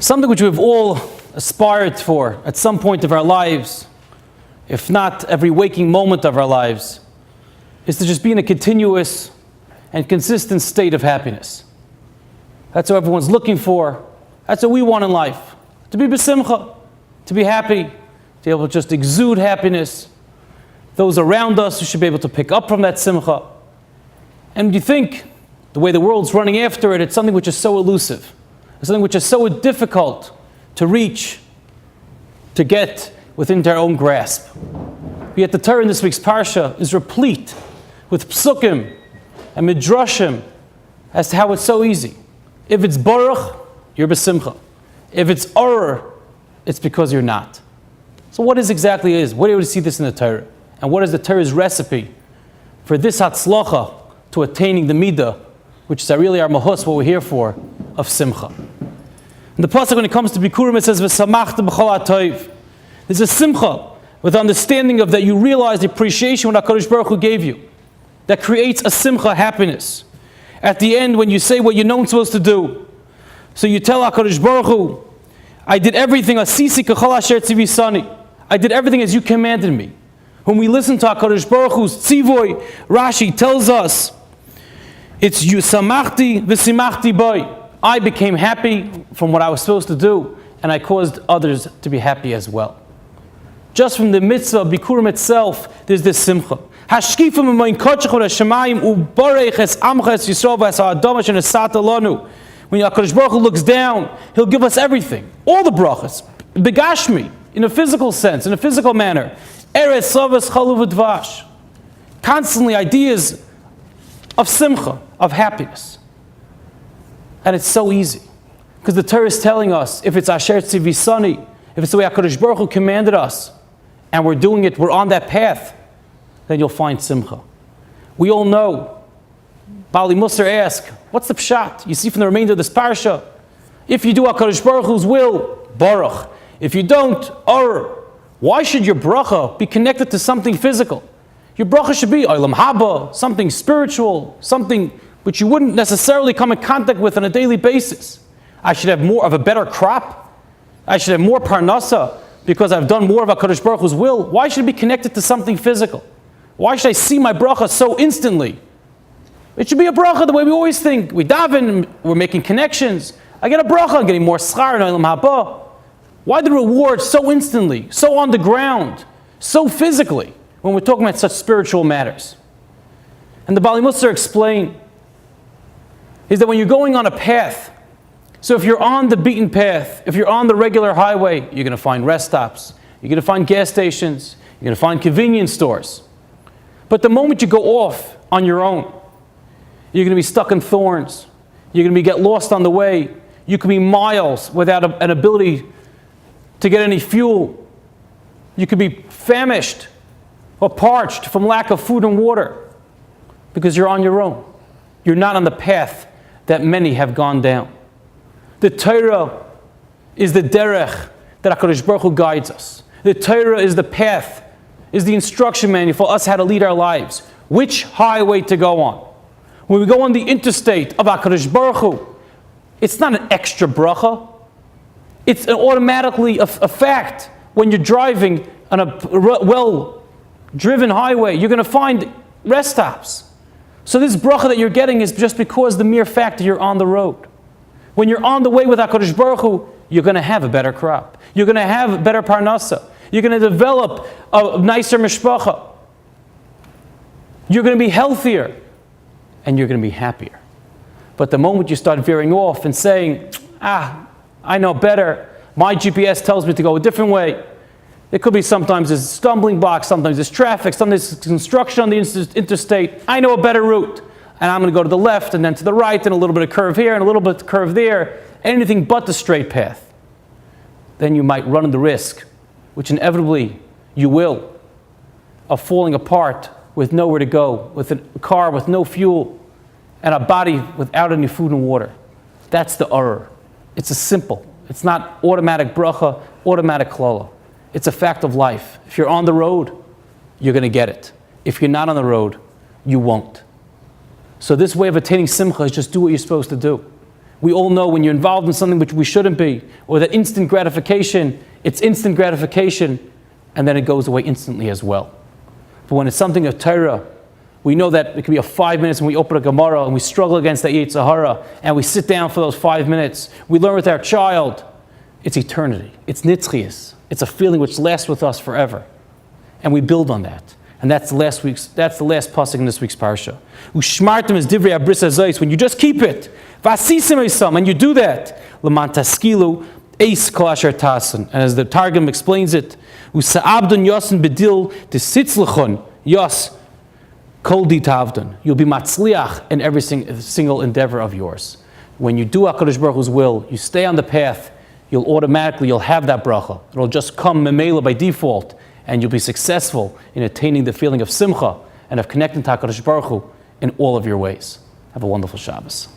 Something which we've all aspired for at some point of our lives, if not every waking moment of our lives, is to just be in a continuous and consistent state of happiness. That's what everyone's looking for. That's what we want in life. To be besimcha, to be happy, to be able to just exude happiness. Those around us who should be able to pick up from that simcha. And you think, the way the world's running after it, it's something which is so elusive. It's something which is so difficult to reach, to get within our own grasp. Yet the Torah in this week's Parsha is replete with psukim and midrashim as to how it's so easy. If it's baruch, you're besimcha. If it's oror, it's because you're not. So what exactly is? Where do you see this in the Torah? And what is the Torah's recipe for this hatzlacha to attaining the midah, which is really our mahus, what we're here for, of simcha? In the pasuk, when it comes to bikurim, it says v'samachta b'chol ha'toiv. There's a simcha with understanding of that you realize the appreciation what HaKadosh Baruch Hu gave you. That creates a simcha, happiness. At the end, when you say what you're not supposed to do, so you tell HaKadosh Baruch Hu, I did everything, asisi k'chol asher tzivisani. I did everything as you commanded me. When we listen to HaKadosh Baruch Hu's tzivoy, Rashi tells us, it's yusamachti v'simachti boy. I became happy from what I was supposed to do, and I caused others to be happy as well. Just from the mitzvah of Bikurim itself, there's this simcha. Hashkifim u'moin kotchech v'rashamayim u'borech es amcha es Yisrael v'es and esata lanu. When HaKadosh Baruch Hu looks down, He'll give us everything. All the brachas. Begashmi, in a physical sense, in a physical manner. Eretz savas chalu v'dvash. Constantly ideas of simcha, of happiness. And it's so easy. Because the Torah is telling us, if it's Asher Tzivisani, if it's the way HaKadosh Baruch Hu commanded us, and we're doing it, we're on that path, then you'll find simcha. We all know, Bali Musar asked, what's the pshat? You see from the remainder of this parsha, if you do HaKadosh Baruch Hu's will, baruch. If you don't, or. Why should your bracha be connected to something physical? Your bracha should be olam haba, something spiritual, something which you wouldn't necessarily come in contact with on a daily basis. I should have more of a better crop. I should have more parnasa because I've done more of HaKadosh Baruch Hu's will. Why should it be connected to something physical? Why should I see my bracha so instantly? It should be a bracha the way we always think. We daven, we're making connections. I get a bracha, I'm getting more schar in olam haba. Why the reward so instantly, so on the ground, so physically, when we're talking about such spiritual matters? And the Bali Musar explained is that when you're going on a path, so if you're on the beaten path, if you're on the regular highway, you're going to find rest stops, you're going to find gas stations, you're going to find convenience stores. But the moment you go off on your own, you're going to be stuck in thorns, you're going to get lost on the way, you could be miles without an ability to get any fuel. You could be famished or parched from lack of food and water because you're on your own. You're not on the path that many have gone down. The Torah is the derech that HaKadosh Baruch Hu guides us. The Torah is the path, is the instruction manual for us how to lead our lives. Which highway to go on. When we go on the interstate of HaKadosh Baruch Hu, it's not an extra bracha. It's automatically a fact. When you're driving on a well-driven highway, you're going to find rest stops. So this bracha that you're getting is just because the mere fact that you're on the road. When you're on the way with HaKadosh Baruch Hu, you're going to have a better crop. You're going to have better parnasa. You're going to develop a nicer mishpacha. You're going to be healthier. And you're going to be happier. But the moment you start veering off and saying, I know better, my GPS tells me to go a different way. It could be sometimes there's stumbling blocks, sometimes there's traffic, sometimes there's construction on the interstate. I know a better route. And I'm going to go to the left and then to the right and a little bit of curve here and a little bit of curve there. Anything but the straight path. Then you might run the risk, which inevitably you will, of falling apart with nowhere to go, with a car with no fuel and a body without any food and water. That's the error. It's a simple. It's not automatic bracha, automatic klala. It's a fact of life. If you're on the road, you're going to get it. If you're not on the road, you won't. So this way of attaining simcha is just do what you're supposed to do. We all know when you're involved in something which we shouldn't be, or that instant gratification, it's instant gratification, and then it goes away instantly as well. But when it's something of Torah, we know that it could be a 5 minutes when we open a Gemara and we struggle against that Yetzer Hara, and we sit down for those 5 minutes. We learn with our child. It's eternity. It's nitzchias. It's a feeling which lasts with us forever. And we build on that. And that's the last pasuk in this week's parsha. Ushmartem is divrei abris hazayis. When you just keep it, vasisim esam, and you do that, leman taskilu eis kol asher tasen. And as the Targum explains it, usaabdun yosin bedil desitzlechon yos kol ditavdun. You'll be matzliach in every single endeavor of yours. When you do HaKadosh Baruch Hu's will, you stay on the path, you'll have that bracha. It'll just come memela by default, and you'll be successful in attaining the feeling of simcha and of connecting to HaKadosh Baruch Hu in all of your ways. Have a wonderful Shabbos.